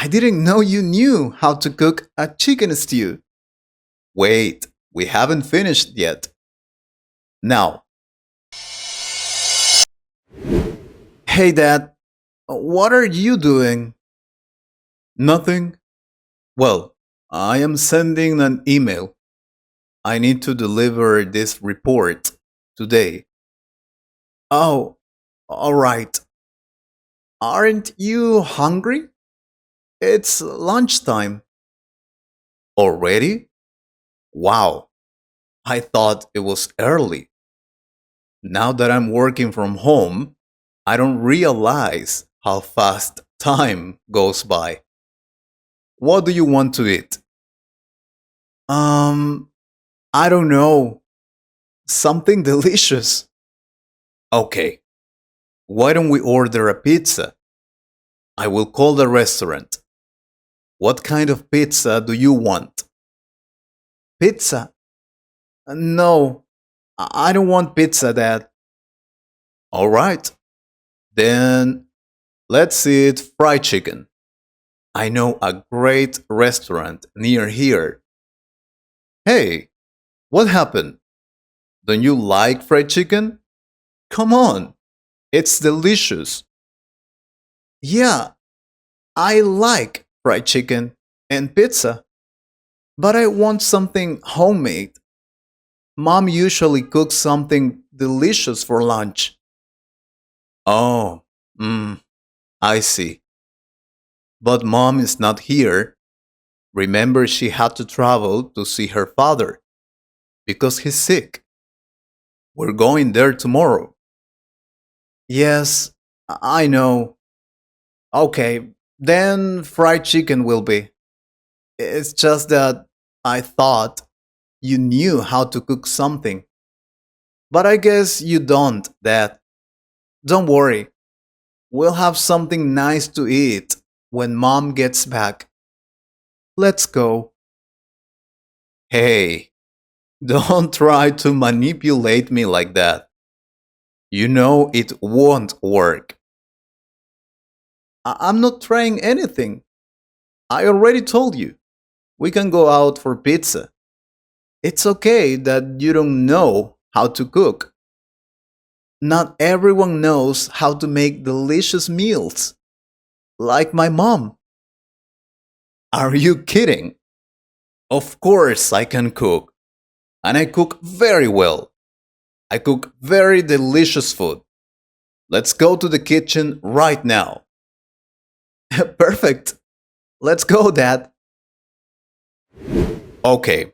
I didn't know you knew how to cook a chicken stew. Wait, we haven't finished yet. Now, hey Dad, what are you doing? Nothing. Well, I am sending an email. I need to deliver this report today. Oh, alright. Aren't you hungry? It's lunchtime. Already? Wow, I thought it was early. Now that I'm working from home, I don't realize how fast time goes by. What do you want to eat? Um, I don't know. Something delicious. Okay, why don't we order a pizza? I will call the restaurant. What kind of pizza do you want? Pizza? No, I don't want pizza, Dad. All right, then let's eat fried chicken. I know a great restaurant near here. Hey, what happened? Don't you like fried chicken? Come on, it's delicious. Yeah, I like fried chicken and pizza, but I want something homemade. Mom usually cooks something delicious for lunch. Oh, I see. But mom is not here. Remember, she had to travel to see her father because he's sick. We're going there tomorrow. Yes, I know. Okay, then fried chicken will be. It's just that I thought you knew how to cook something. But I guess you don't, Dad. Don't worry. We'll have something nice to eat when Mom gets back. Let's go. Hey, don't try to manipulate me like that. You know it won't work. I'm not trying anything. I already told you. We can go out for pizza. It's okay that you don't know how to cook. Not everyone knows how to make delicious meals, like my mom. Are you kidding? Of course I can cook, and I cook very well. I cook very delicious food. Let's go to the kitchen right now. Perfect. Let's go, Dad. Okay,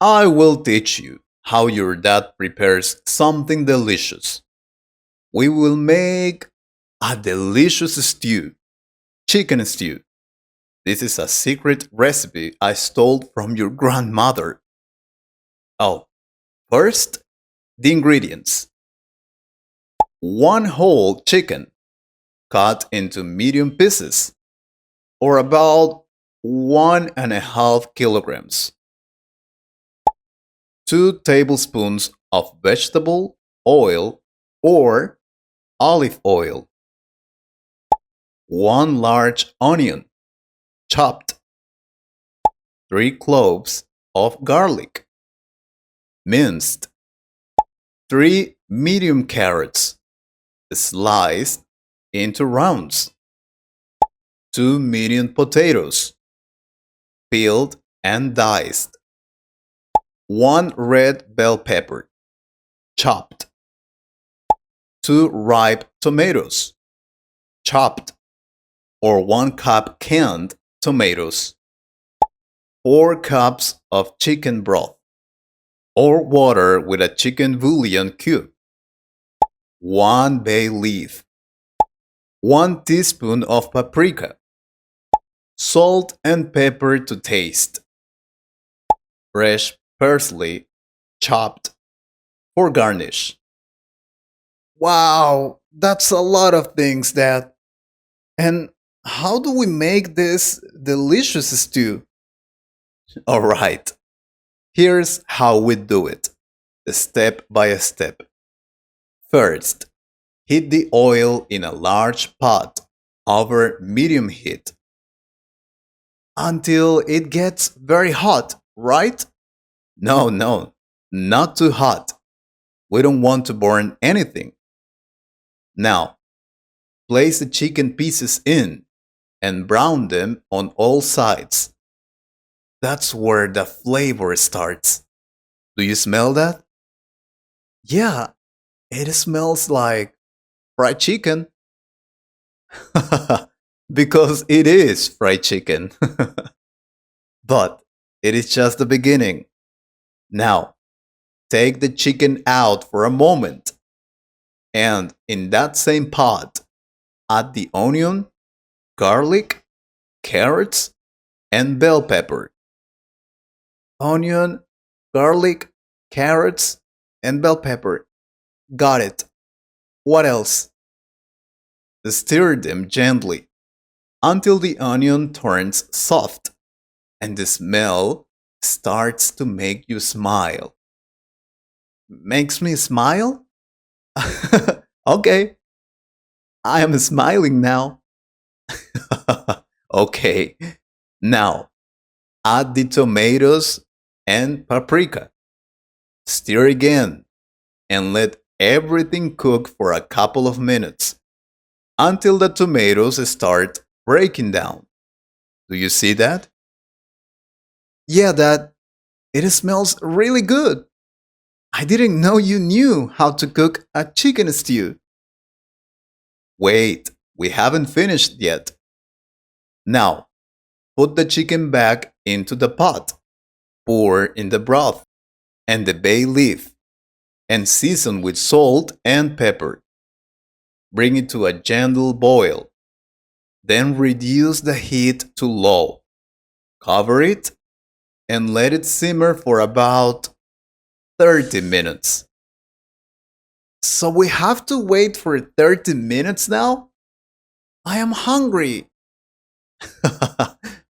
I will teach you how your dad prepares something delicious. We will make a delicious stew, chicken stew. This is a secret recipe I stole from your grandmother. Oh, first, the ingredients: one whole chicken cut into medium pieces, or about 1.5 kilograms, 2 tablespoons of vegetable oil or olive oil, one large onion, chopped, 3 cloves of garlic, minced, 3 medium carrots, sliced into rounds, 2 medium potatoes, peeled and diced, 1 red bell pepper, chopped, 2 ripe tomatoes, chopped, or 1 cup canned tomatoes, 4 cups of chicken broth, or water with a chicken bouillon cube, 1 bay leaf, 1 teaspoon of paprika, salt and pepper to taste, fresh parsley, chopped, for garnish. Wow, that's a lot of things, Dad. And how do we make this delicious stew? Alright, here's how we do it, step by step. First, heat the oil in a large pot over medium heat. until it gets very hot, right? No, no, not too hot. We don't want to burn anything. Now, place the chicken pieces in and brown them on all sides. That's where the flavor starts. Do you smell that? Yeah, it smells like fried chicken. Because it is fried chicken. But it is just the beginning. Now, take the chicken out for a moment, and in that same pot, add the onion, garlic, carrots, and bell pepper. Onion, garlic, carrots, and bell pepper. Got it. What else? Stir them gently until the onion turns soft and the smell starts to make you smile. Makes me smile? Okay, I am smiling now. Okay, now add the tomatoes and paprika. Stir again and let everything cook for a couple of minutes until the tomatoes start breaking down. Do you see that? Yeah, Dad. It smells really good. I didn't know you knew how to cook a chicken stew. Wait, we haven't finished yet. Now, put the chicken back into the pot, pour in the broth and the bay leaf, and season with salt and pepper. Bring it to a gentle boil. Then reduce the heat to low. Cover it and let it simmer for about 30 minutes. So we have to wait for 30 minutes now? I am hungry.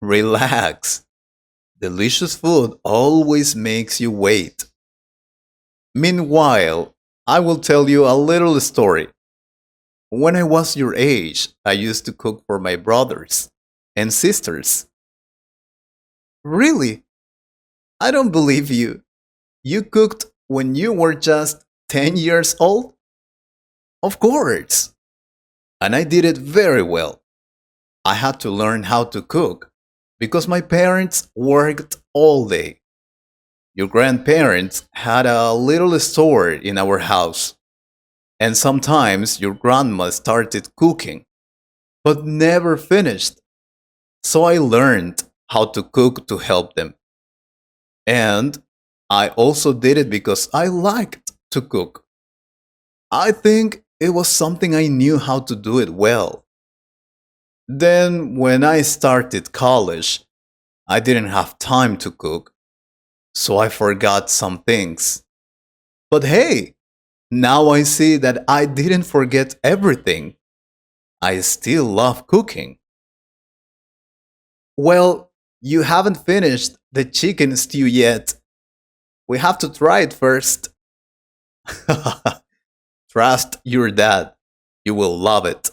Relax. Delicious food always makes you wait. Meanwhile, I will tell you a little story. When I was your age, I used to cook for my brothers and sisters. Really? I don't believe you. You cooked when you were just 10 years old? Of course. And I did it very well. I had to learn how to cook because my parents worked all day. Your grandparents had a little store in our house, and sometimes your grandma started cooking, but never finished. So I learned how to cook to help them. And I also did it because I liked to cook. I think it was something I knew how to do it well. Then, when I started college, I didn't have time to cook, so I forgot some things. But hey, now I see that I didn't forget everything. I still love cooking. Well, you haven't finished the chicken stew yet. We have to try it first. Trust your dad. You will love it.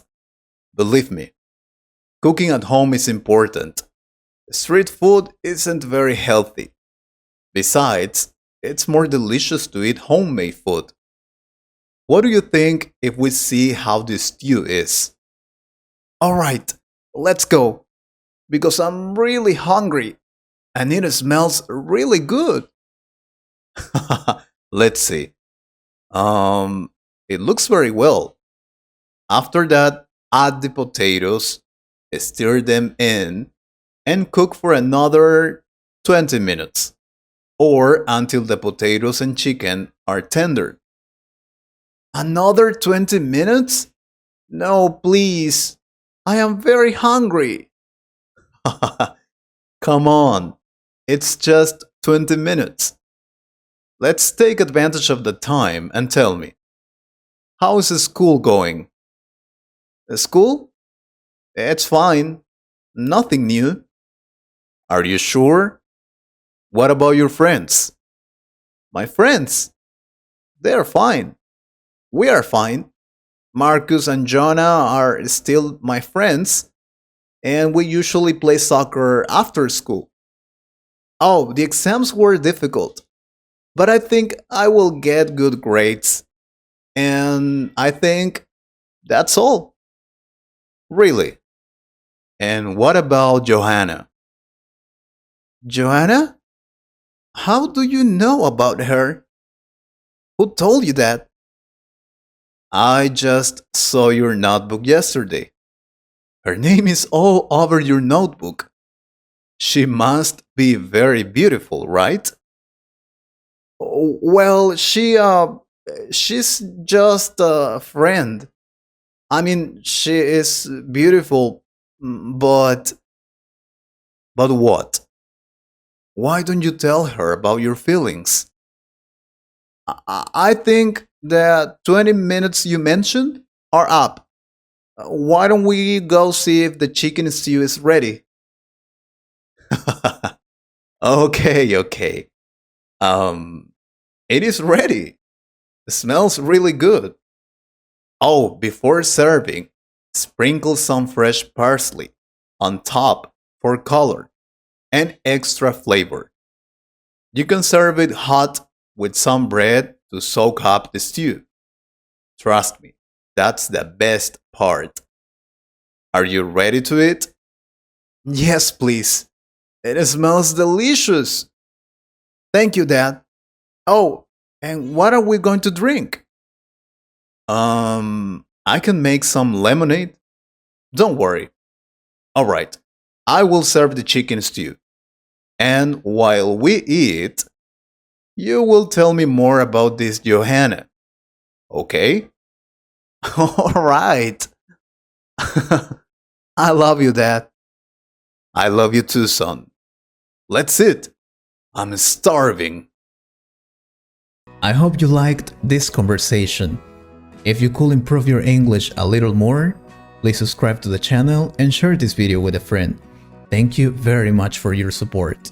Believe me, cooking at home is important. Street food isn't very healthy. Besides, it's more delicious to eat homemade food. What do you think if we see how this stew is? Alright, let's go. Because I'm really hungry and it smells really good. Let's see. Um, it looks very well. After that, add the potatoes, stir them in, and cook for another 20 minutes or until the potatoes and chicken are tender. Another 20 minutes? No, please. I am very hungry. Come on. It's just 20 minutes. Let's take advantage of the time and tell me, how is school going? School? It's fine. Nothing new. Are you sure? What about your friends? My friends? They're fine. We are fine. Marcus and Jonah are still my friends, and we usually play soccer after school. Oh, the exams were difficult, but I think I will get good grades, and I think that's all. Really. And what about Johanna? Johanna? How do you know about her? Who told you that? I just saw your notebook yesterday. Her name is all over your notebook. She must be very beautiful, right? Oh, well, she's just a friend. I mean, she is beautiful, but what? Why don't you tell her about your feelings? I think the 20 minutes you mentioned are up. Why don't we go see if the chicken stew is ready? Okay, okay. Um, it is ready. It smells really good. Oh, before serving, sprinkle some fresh parsley on top for color and extra flavor. You can serve it hot with some bread to soak up the stew. Trust me, that's the best part. Are you ready to eat? Yes, please. It smells delicious. Thank you, Dad. Oh, and what are we going to drink? I can make some lemonade. Don't worry. All right, I will serve the chicken stew. And while we eat, you will tell me more about this Johanna. Okay? All right. I love you, Dad. I love you too, son. Let's eat. I'm starving. I hope you liked this conversation. If you could improve your English a little more, please subscribe to the channel and share this video with a friend. Thank you very much for your support.